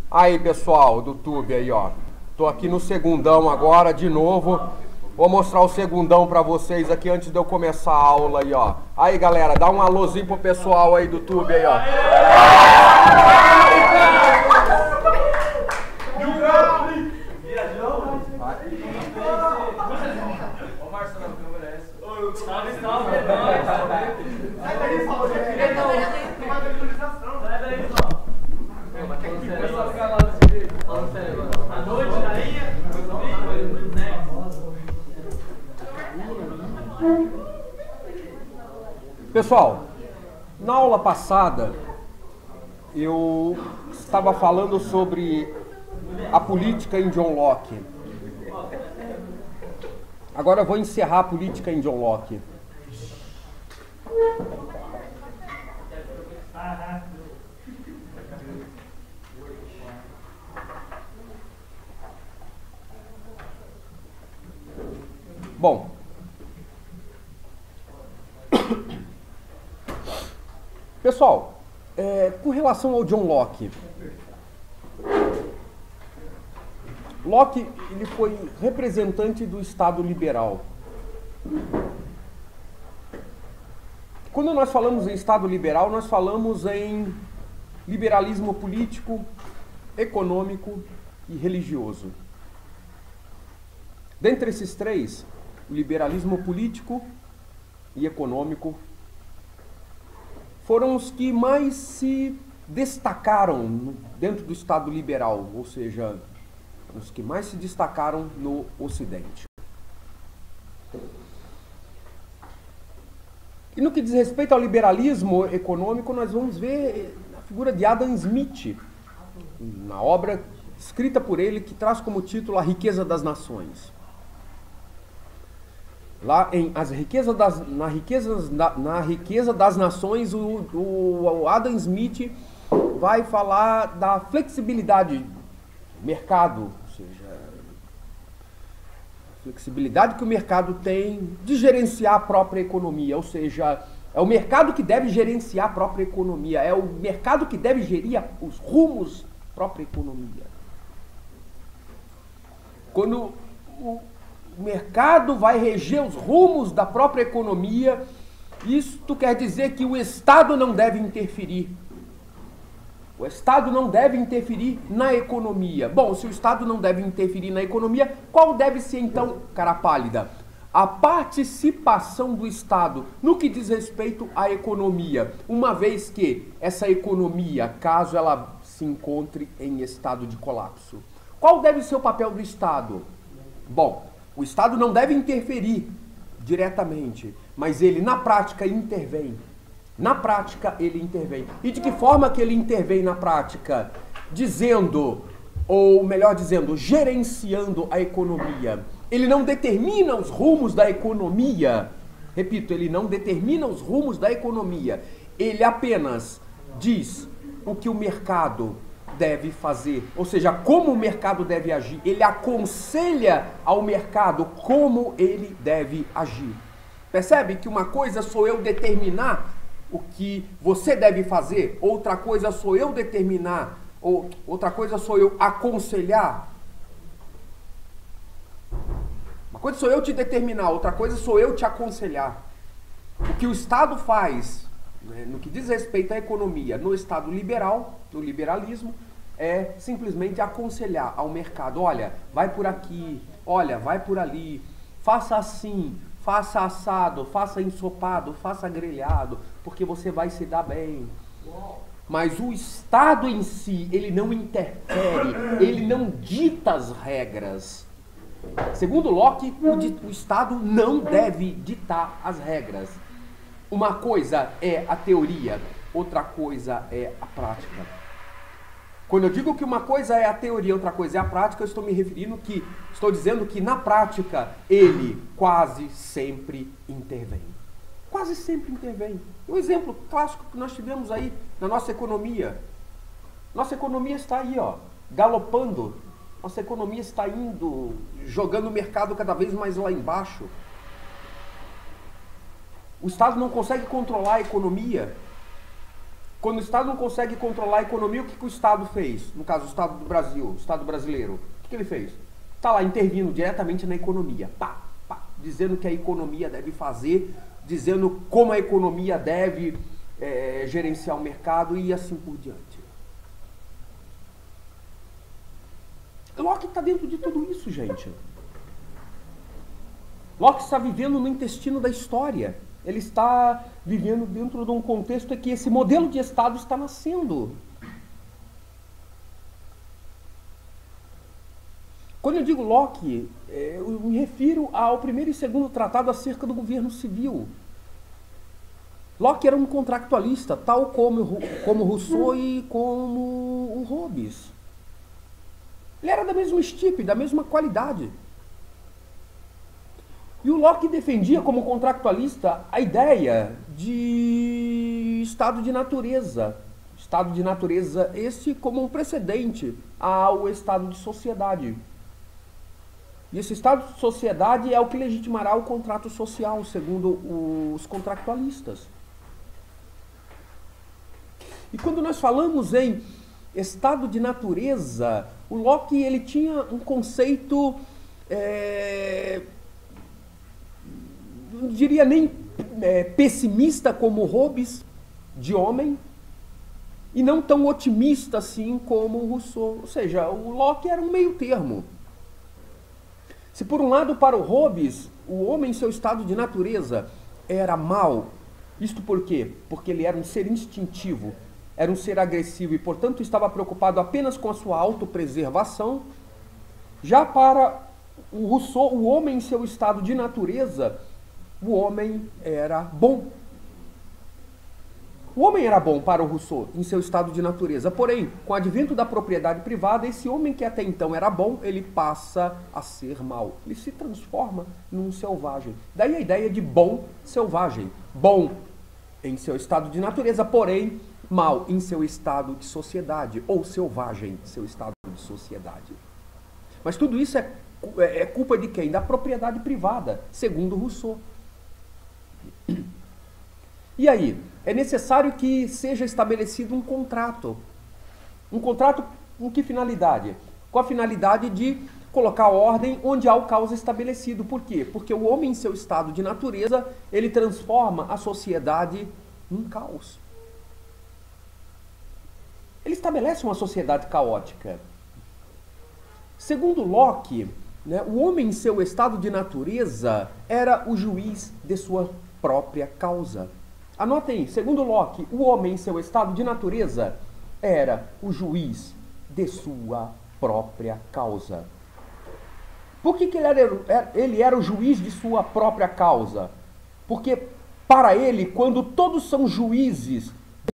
Aí, pessoal do YouTube aí, ó. Tô aqui no segundão agora, de novo. Vou mostrar o segundão pra vocês aqui antes de eu começar a aula aí, ó. Aí, galera, dá um alôzinho pro pessoal aí do YouTube aí, ó. Pessoal, na aula passada eu estava falando sobre a política em John Locke. Agora eu vou encerrar a política em John Locke. Bom, pessoal, com relação ao John Locke, Locke ele foi representante do Estado liberal. Quando nós falamos em Estado liberal, nós falamos em liberalismo político, econômico e religioso. Dentre esses três, o liberalismo político e econômico foram os que mais se destacaram dentro do Estado liberal, ou seja, os que mais se destacaram no Ocidente. E no que diz respeito ao liberalismo econômico, nós vamos ver a figura de Adam Smith, na obra escrita por ele, que traz como título A Riqueza das Nações. Lá em Na Riqueza das Nações, o Adam Smith vai falar da flexibilidade do mercado, ou seja, a flexibilidade que o mercado tem de gerenciar a própria economia, ou seja, é o mercado que deve gerenciar a própria economia, é o mercado que deve gerir os rumos da própria economia. Quando o mercado vai reger os rumos da própria economia, isto quer dizer que o Estado não deve interferir. O Estado não deve interferir na economia. Bom, se o Estado não deve interferir na economia, qual deve ser então, cara pálida? A participação do Estado no que diz respeito à economia, uma vez que essa economia, caso ela se encontre em estado de colapso. Qual deve ser o papel do Estado? Bom, o Estado não deve interferir diretamente, mas ele, na prática, intervém. Na prática, ele intervém. E de que forma que ele intervém na prática? Dizendo, ou melhor dizendo, gerenciando a economia. Ele não determina os rumos da economia. Repito, ele não determina os rumos da economia. Ele apenas diz o que o mercado deve fazer, ou seja, como o mercado deve agir. Ele aconselha ao mercado como ele deve agir. Percebe que uma coisa sou eu determinar o que você deve fazer, outra coisa sou eu determinar, ou outra coisa sou eu aconselhar. Uma coisa sou eu te determinar, outra coisa sou eu te aconselhar. O que o Estado faz, né, no que diz respeito à economia, no Estado liberal, no liberalismo, é simplesmente aconselhar ao mercado, olha, vai por aqui, olha, vai por ali, faça assim, faça assado, faça ensopado, faça grelhado, porque você vai se dar bem. Mas o Estado em si, ele não interfere, ele não dita as regras. Segundo Locke, o Estado não deve ditar as regras. Uma coisa é a teoria, outra coisa é a prática. Quando eu digo que uma coisa é a teoria, outra coisa é a prática, eu estou dizendo que na prática ele quase sempre intervém. Quase sempre intervem. Um exemplo clássico que nós tivemos aí na nossa economia. Nossa economia está aí, ó, galopando. Nossa economia está indo, jogando o mercado cada vez mais lá embaixo. O Estado não consegue controlar a economia. Quando o Estado não consegue controlar a economia, o que o Estado fez? No caso, o Estado do Brasil, o Estado brasileiro. O que ele fez? Está lá intervindo diretamente na economia. Pá, pá, dizendo que a economia deve fazer, dizendo como a economia deve gerenciar o mercado e assim por diante. Locke está dentro de tudo isso, gente. Locke está vivendo no intestino da história. Ele está vivendo dentro de um contexto em que esse modelo de Estado está nascendo. Quando eu digo Locke, eu me refiro ao primeiro e segundo tratado acerca do governo civil. Locke era um contractualista, tal como Rousseau e como o Hobbes. Ele era da mesma estipe, da mesma qualidade. E o Locke defendia como contractualista a ideia de estado de natureza. Estado de natureza esse como um precedente ao estado de sociedade. E esse estado de sociedade é o que legitimará o contrato social, segundo os contractualistas. E quando nós falamos em estado de natureza, o Locke ele tinha um conceito, não diria nem pessimista como Hobbes, de homem, e não tão otimista assim como Rousseau. Ou seja, o Locke era um meio termo. Se por um lado para o Hobbes, o homem em seu estado de natureza era mau, isto por quê? Porque ele era um ser instintivo, era um ser agressivo e, portanto, estava preocupado apenas com a sua autopreservação. Já para o Rousseau, o homem em seu estado de natureza, o homem era bom. O homem era bom para o Rousseau em seu estado de natureza. Porém, com o advento da propriedade privada, esse homem que até então era bom, ele passa a ser mau. Ele se transforma num selvagem. Daí a ideia de bom selvagem. Bom em seu estado de natureza, porém mal em seu estado de sociedade, ou selvagem em seu estado de sociedade. Mas tudo isso é culpa de quem? Da propriedade privada, segundo Rousseau. E aí? É necessário que seja estabelecido um contrato. Um contrato com que finalidade? Com a finalidade de colocar ordem onde há o caos estabelecido. Por quê? Porque o homem, em seu estado de natureza, ele transforma a sociedade num caos. Ele estabelece uma sociedade caótica. Segundo Locke, o homem em seu estado de natureza era o juiz de sua própria causa. Anotem, segundo Locke, o homem em seu estado de natureza era o juiz de sua própria causa. Por que ele era o juiz de sua própria causa? Porque para ele, quando todos são juízes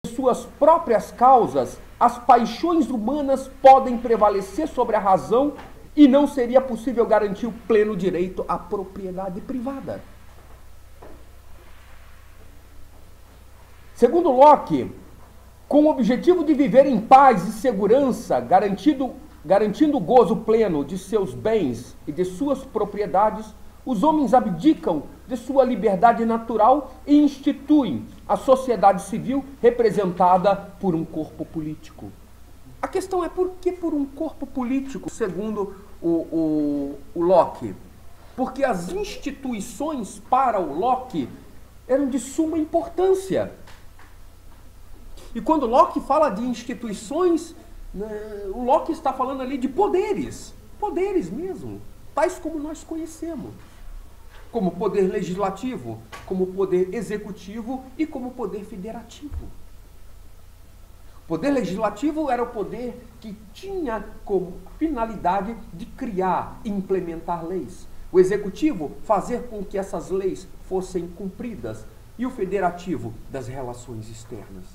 de suas próprias causas, as paixões humanas podem prevalecer sobre a razão e não seria possível garantir o pleno direito à propriedade privada. Segundo Locke, com o objetivo de viver em paz e segurança, garantindo o gozo pleno de seus bens e de suas propriedades, os homens abdicam de sua liberdade natural e instituem a sociedade civil representada por um corpo político. A questão é por que por um corpo político, segundo o Locke? Porque as instituições para o Locke eram de suma importância. E quando Locke fala de instituições, o Locke está falando ali de poderes. Poderes mesmo, tais como nós conhecemos. Como poder legislativo, como poder executivo e como poder federativo. O poder legislativo era o poder que tinha como finalidade de criar e implementar leis. O executivo, fazer com que essas leis fossem cumpridas. E o federativo, das relações externas.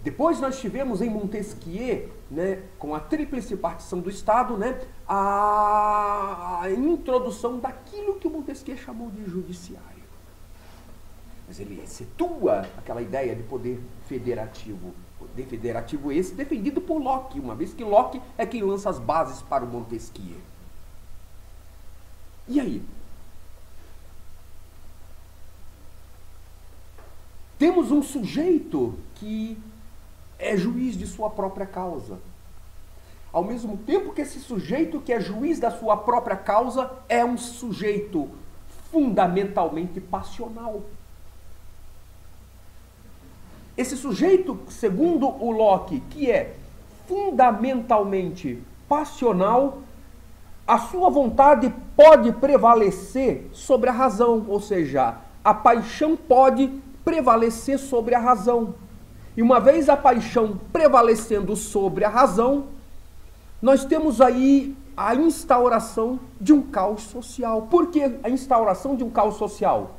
Depois nós tivemos em Montesquieu, com a tríplice partição do Estado, a introdução daquilo que o Montesquieu chamou de judiciário. Mas ele situa aquela ideia de poder federativo. Poder federativo esse defendido por Locke, uma vez que Locke é quem lança as bases para o Montesquieu. E aí? Temos um sujeito que é juiz de sua própria causa. Ao mesmo tempo que esse sujeito que é juiz da sua própria causa é um sujeito fundamentalmente passional. Esse sujeito, segundo o Locke, que é fundamentalmente passional, a sua vontade pode prevalecer sobre a razão, ou seja, a paixão pode prevalecer sobre a razão. E uma vez a paixão prevalecendo sobre a razão, nós temos aí a instauração de um caos social. Por que a instauração de um caos social?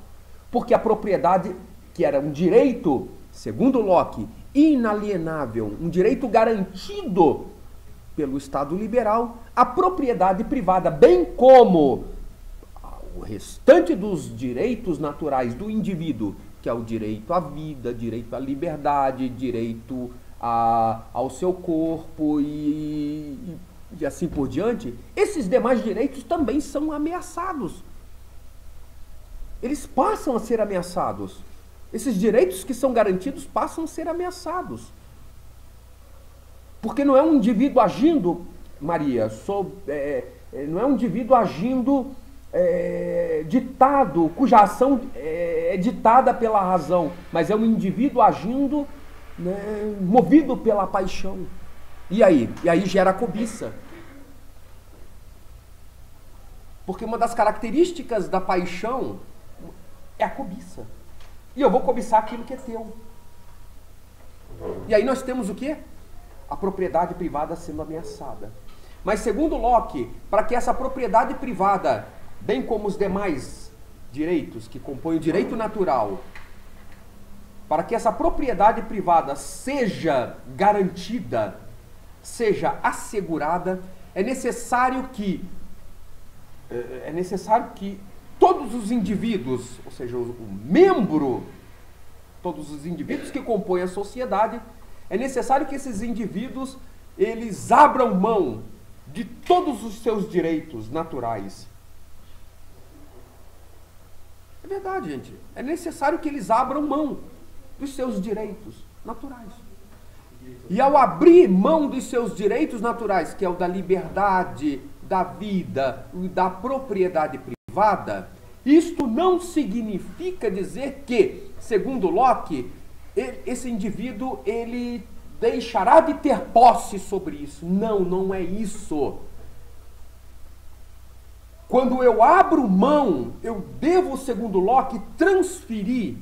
Porque a propriedade, que era um direito, segundo Locke, inalienável, um direito garantido pelo Estado liberal, a propriedade privada, bem como o restante dos direitos naturais do indivíduo, que é o direito à vida, direito à liberdade, direito ao seu corpo e assim por diante, esses demais direitos também são ameaçados. Eles passam a ser ameaçados. Esses direitos que são garantidos passam a ser ameaçados. Porque não é um indivíduo agindo, Maria, não é um indivíduo agindo ditado, cuja ação é ditada pela razão, mas é um indivíduo agindo, né, movido pela paixão. E aí gera cobiça. Porque uma das características da paixão é a cobiça. E eu vou cobiçar aquilo que é teu. E aí nós temos o quê? A propriedade privada sendo ameaçada. Mas segundo Locke, para que essa propriedade privada, bem como os demais direitos que compõem o direito natural, para que essa propriedade privada seja garantida, seja assegurada, é necessário que todos os indivíduos, ou seja, todos os indivíduos que compõem a sociedade, é necessário que esses indivíduos, eles abram mão de todos os seus direitos naturais. É verdade, gente. É necessário que eles abram mão dos seus direitos naturais. E ao abrir mão dos seus direitos naturais, que é o da liberdade, da vida e da propriedade privada, isto não significa dizer que, segundo Locke, esse indivíduo ele deixará de ter posse sobre isso. Não, não é isso. Quando eu abro mão, eu devo, segundo Locke, transferir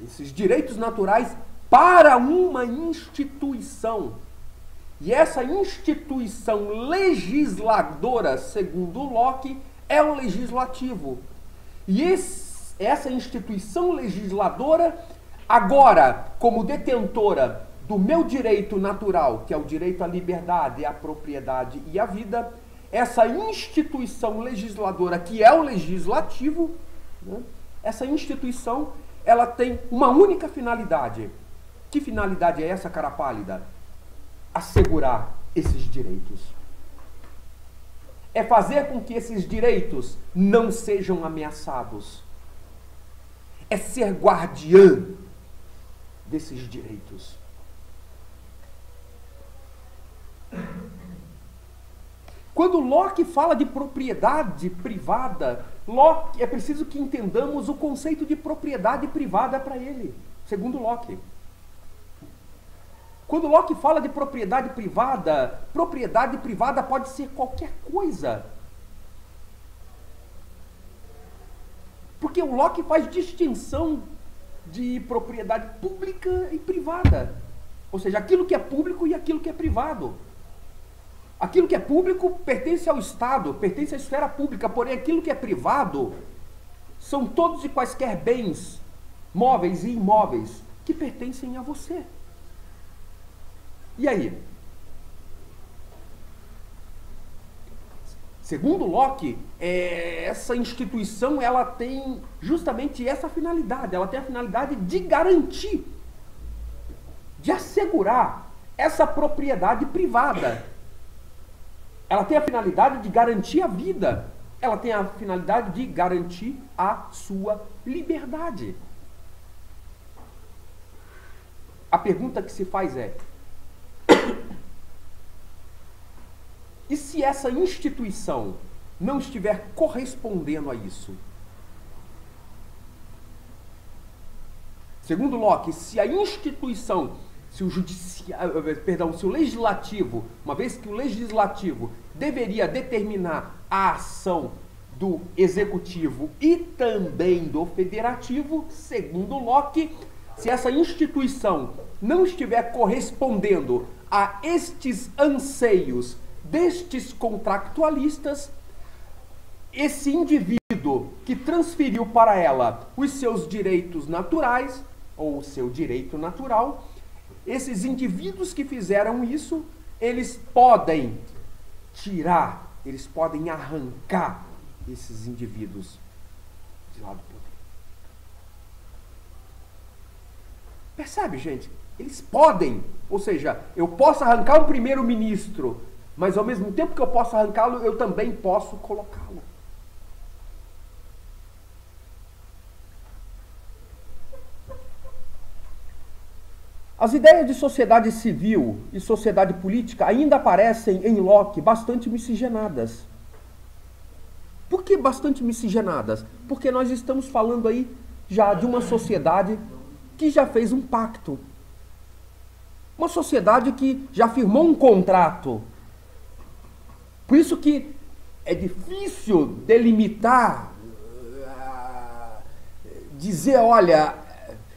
esses direitos naturais para uma instituição. E essa instituição legisladora, segundo Locke, é o legislativo. E essa instituição legisladora, agora, como detentora do meu direito natural, que é o direito à liberdade, à propriedade e à vida, essa instituição legisladora, que é o legislativo, né, essa instituição, ela tem uma única finalidade. Que finalidade é essa, cara pálida? Assegurar esses direitos. É fazer com que esses direitos não sejam ameaçados. É ser guardiã desses direitos. Quando Locke fala de propriedade privada, é preciso que entendamos o conceito de propriedade privada para ele, segundo Locke. Quando Locke fala de propriedade privada pode ser qualquer coisa. Porque o Locke faz distinção de propriedade pública e privada. Ou seja, aquilo que é público e aquilo que é privado. Aquilo que é público pertence ao Estado, pertence à esfera pública, porém aquilo que é privado são todos e quaisquer bens, móveis e imóveis, que pertencem a você. E aí? Segundo Locke, essa instituição ela tem justamente essa finalidade. Ela tem a finalidade de garantir, de assegurar essa propriedade privada. Ela tem a finalidade de garantir a vida. Ela tem a finalidade de garantir a sua liberdade. a pergunta que se faz é: e se essa instituição não estiver correspondendo a isso? Segundo Locke, se a instituição, se o legislativo, uma vez que o legislativo deveria determinar a ação do executivo e também do federativo, segundo Locke, se essa instituição não estiver correspondendo a estes anseios destes contractualistas, esse indivíduo que transferiu para ela os seus direitos naturais, ou o seu direito natural, esses indivíduos que fizeram isso, eles podem tirar, eles podem arrancar esses indivíduos de lá do poder. Percebe, gente? Eles podem, ou seja, eu posso arrancar um primeiro-ministro, mas ao mesmo tempo que eu posso arrancá-lo, eu também posso colocá-lo. As ideias de sociedade civil e sociedade política ainda aparecem em Locke bastante miscigenadas. Por que bastante miscigenadas? Porque nós estamos falando aí já de uma sociedade que já fez um pacto. Uma sociedade que já firmou um contrato. Por isso que é difícil delimitar, dizer, olha,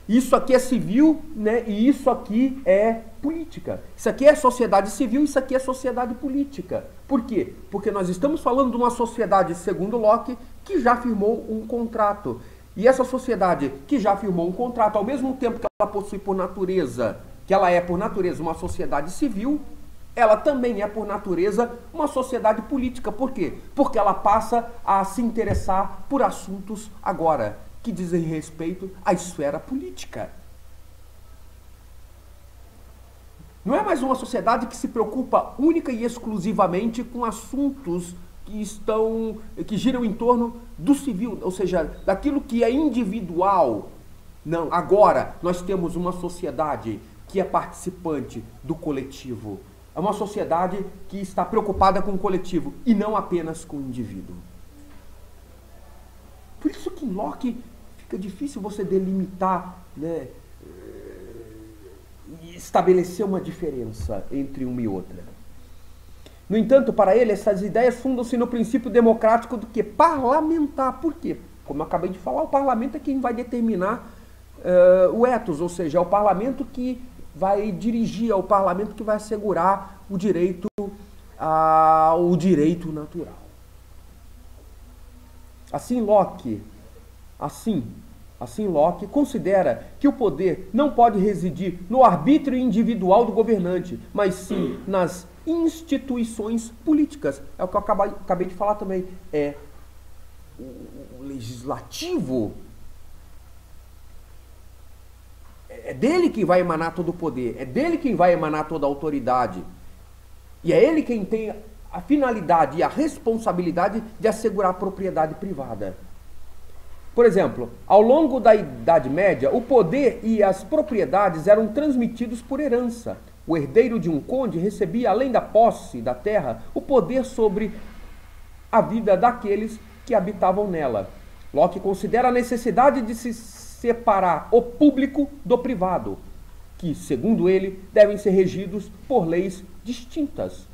isso aqui é civil, né, e isso aqui é política. Isso aqui é sociedade civil, isso aqui é sociedade política. Por quê? Porque nós estamos falando de uma sociedade, segundo Locke, que já firmou um contrato. E essa sociedade que já firmou um contrato, ao mesmo tempo que ela possui por natureza, que ela é por natureza uma sociedade civil, ela também é por natureza uma sociedade política. Por quê? Porque ela passa a se interessar por assuntos agora que dizem respeito à esfera política. Não é mais uma sociedade que se preocupa única e exclusivamente com assuntos que giram em torno do civil, ou seja, daquilo que é individual. Não, agora nós temos uma sociedade que é participante do coletivo. É uma sociedade que está preocupada com o coletivo e não apenas com o indivíduo. Por isso que em Locke fica difícil você delimitar, né, e estabelecer uma diferença entre uma e outra. No entanto, para ele, essas ideias fundam-se no princípio democrático do que? Parlamentar. Por quê? Como eu acabei de falar, o parlamento é quem vai determinar o ethos, ou seja, é o parlamento que vai dirigir, é o parlamento que vai assegurar o direito natural. Assim Locke considera que o poder não pode residir no arbítrio individual do governante, mas sim nas instituições políticas. É o que eu acabei de falar também. É o legislativo. É dele quem vai emanar todo o poder. É dele quem vai emanar toda a autoridade. E é ele quem tem a finalidade e a responsabilidade de assegurar a propriedade privada. Por exemplo, ao longo da Idade Média, o poder e as propriedades eram transmitidos por herança. O herdeiro de um conde recebia, além da posse da terra, o poder sobre a vida daqueles que habitavam nela. Locke considera a necessidade de se separar o público do privado, que, segundo ele, devem ser regidos por leis distintas.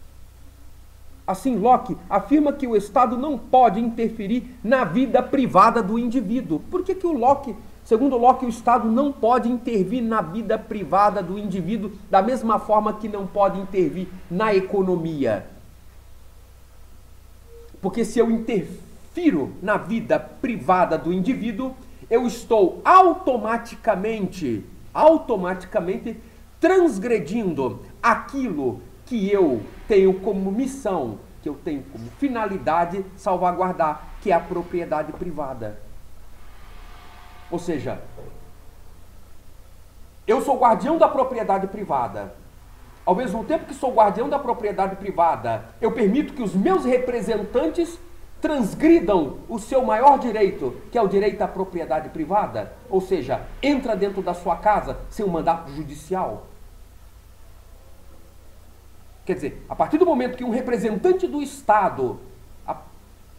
Assim, Locke afirma que o Estado não pode interferir na vida privada do indivíduo. Por que segundo Locke, o Estado não pode intervir na vida privada do indivíduo da mesma forma que não pode intervir na economia? Porque se eu interfiro na vida privada do indivíduo, eu estou automaticamente transgredindo aquilo que eu tenho como missão, que eu tenho como finalidade salvaguardar, que é a propriedade privada. Ou seja, eu sou guardião da propriedade privada. Ao mesmo tempo que sou guardião da propriedade privada, eu permito que os meus representantes transgridam o seu maior direito, que é o direito à propriedade privada, ou seja, entra dentro da sua casa sem um mandato judicial. Quer dizer, a partir do momento que um representante do Estado,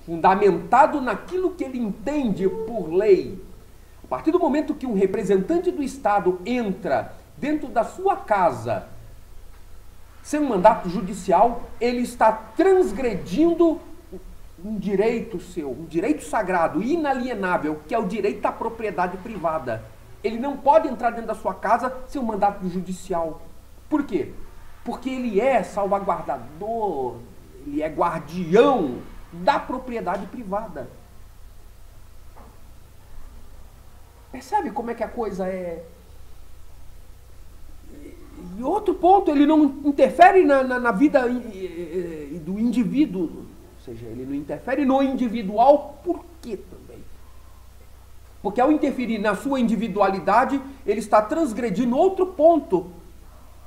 fundamentado naquilo que ele entende por lei, a partir do momento que um representante do Estado entra dentro da sua casa sem um mandato judicial, ele está transgredindo um direito seu, um direito sagrado, inalienável, que é o direito à propriedade privada. Ele não pode entrar dentro da sua casa sem um mandato judicial. Por quê? Porque ele é salvaguardador, ele é guardião da propriedade privada. Percebe como é que a coisa é? E outro ponto, ele não interfere na vida do indivíduo, ou seja, ele não interfere no individual. Por quê também? Porque ao interferir na sua individualidade, ele está transgredindo outro ponto.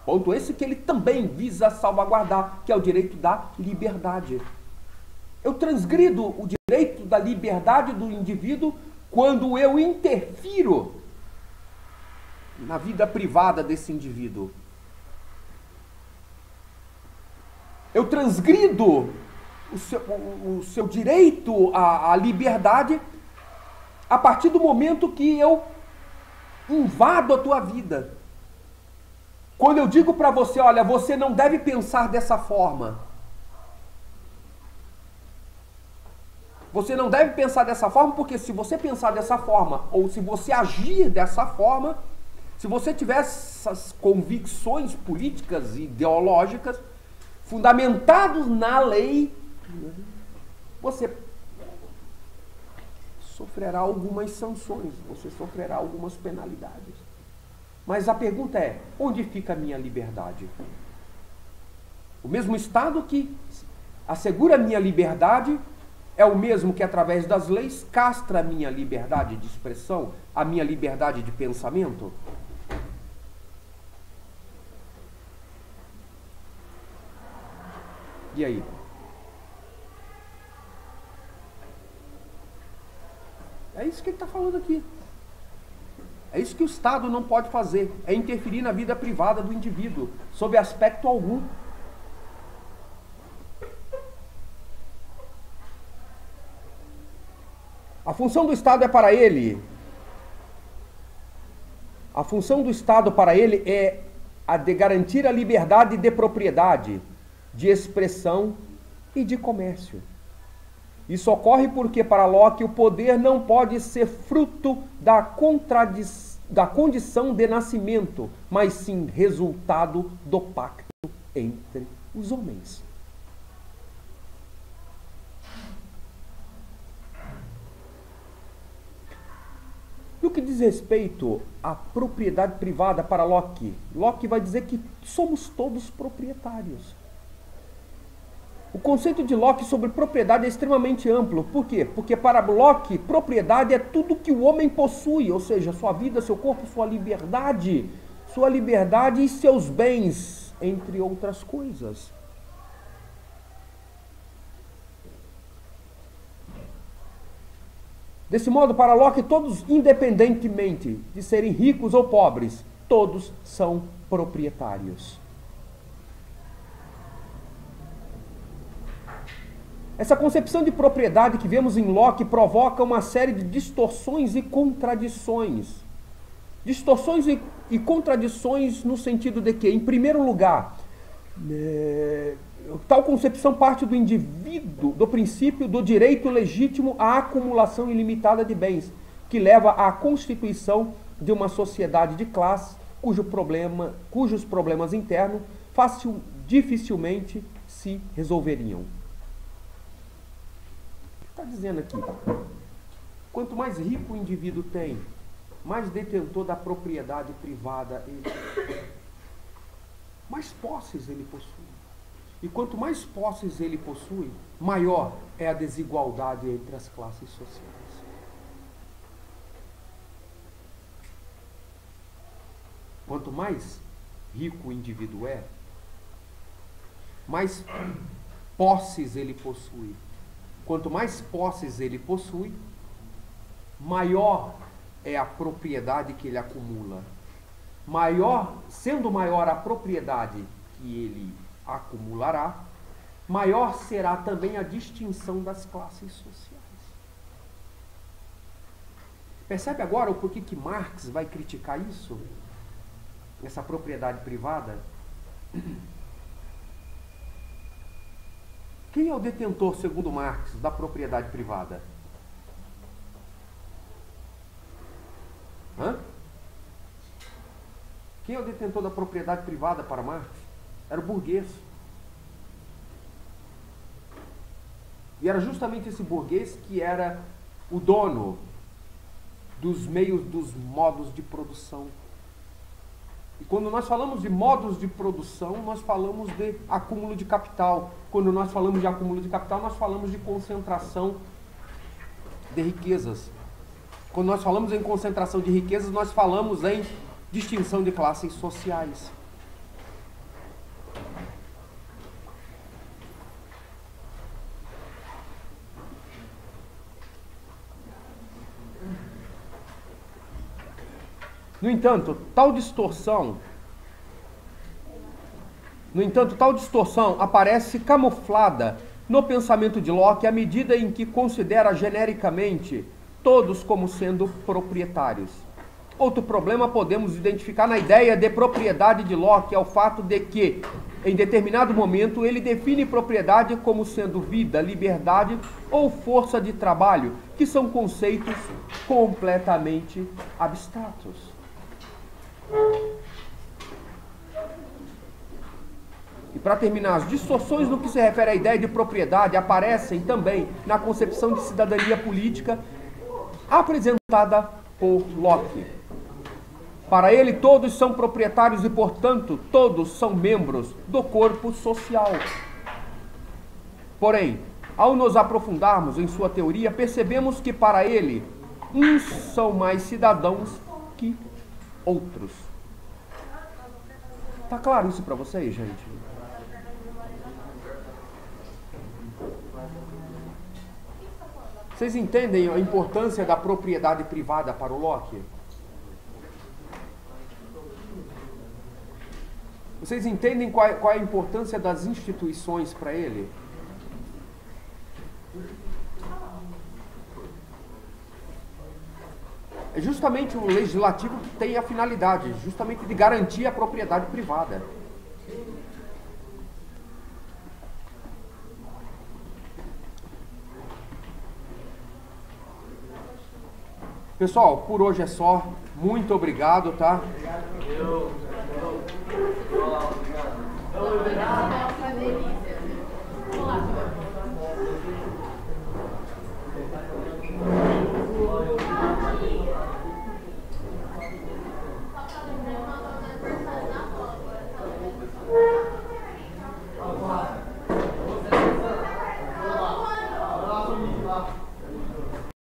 Ponto esse que ele também visa salvaguardar, que é o direito da liberdade. Eu transgrido o direito da liberdade do indivíduo quando eu interfiro na vida privada desse indivíduo. Eu transgrido o seu direito à liberdade a partir do momento que eu invado a tua vida. Quando eu digo para você, olha, você não deve pensar dessa forma. Você não deve pensar dessa forma, porque se você pensar dessa forma, ou se você agir dessa forma, se você tiver essas convicções políticas e ideológicas fundamentadas na lei, você sofrerá algumas sanções, você sofrerá algumas penalidades. Mas a pergunta é, onde fica a minha liberdade? O mesmo Estado que assegura a minha liberdade é o mesmo que, através das leis, castra a minha liberdade de expressão, a minha liberdade de pensamento? E aí? É isso que ele está falando aqui. É isso que o Estado não pode fazer, é interferir na vida privada do indivíduo, sob aspecto algum. A função do Estado é para ele. A função do Estado para ele é a de garantir a liberdade de propriedade, de expressão e de comércio. Isso ocorre porque, para Locke, o poder não pode ser fruto da condição de nascimento, mas sim resultado do pacto entre os homens. No que diz respeito à propriedade privada para Locke, Locke vai dizer que somos todos proprietários. O conceito de Locke sobre propriedade é extremamente amplo. Por quê? Porque para Locke, propriedade é tudo que o homem possui, ou seja, sua vida, seu corpo, sua liberdade e seus bens, entre outras coisas. Desse modo, para Locke, todos, independentemente de serem ricos ou pobres, todos são proprietários. Essa concepção de propriedade que vemos em Locke provoca uma série de distorções e contradições. Distorções e contradições no sentido de que, em primeiro lugar, tal concepção parte do indivíduo, do princípio do direito legítimo à acumulação ilimitada de bens, que leva à constituição de uma sociedade de classe cujos problemas internos dificilmente se resolveriam. Está dizendo aqui, quanto mais rico o indivíduo tem, mais detentor da propriedade privada ele é, mais posses ele possui. E quanto mais posses ele possui, maior é a desigualdade entre as classes sociais. Quanto mais rico o indivíduo é, mais posses ele possui, quanto mais posses ele possui, maior é a propriedade que ele acumula. Sendo maior a propriedade que ele acumulará, maior será também a distinção das classes sociais. Percebe agora o porquê que Marx vai criticar isso? Essa propriedade privada? Quem é o detentor, segundo Marx, da propriedade privada? Quem é o detentor da propriedade privada para Marx? Era o burguês. E era justamente esse burguês que era o dono dos meios, dos modos de produção. E quando nós falamos de modos de produção, nós falamos de acúmulo de capital. Quando nós falamos de acúmulo de capital, nós falamos de concentração de riquezas. Quando nós falamos em concentração de riquezas, nós falamos em distinção de classes sociais. No entanto, tal distorção aparece camuflada no pensamento de Locke à medida em que considera genericamente todos como sendo proprietários. Outro problema podemos identificar na ideia de propriedade de Locke é o fato de que, em determinado momento, ele define propriedade como sendo vida, liberdade ou força de trabalho, que são conceitos completamente abstratos. E para terminar, as distorções no que se refere à ideia de propriedade aparecem também na concepção de cidadania política apresentada por Locke. Para ele, todos são proprietários e, portanto, todos são membros do corpo social. Porém, ao nos aprofundarmos em sua teoria, percebemos que para ele, uns são mais cidadãos que outros. Tá claro isso para vocês, gente? Vocês entendem a importância da propriedade privada para o Locke? Vocês entendem qual é a importância das instituições para ele? É justamente o legislativo que tem a finalidade, justamente de garantir a propriedade privada. Pessoal, por hoje é só. Muito obrigado, tá? Obrigado.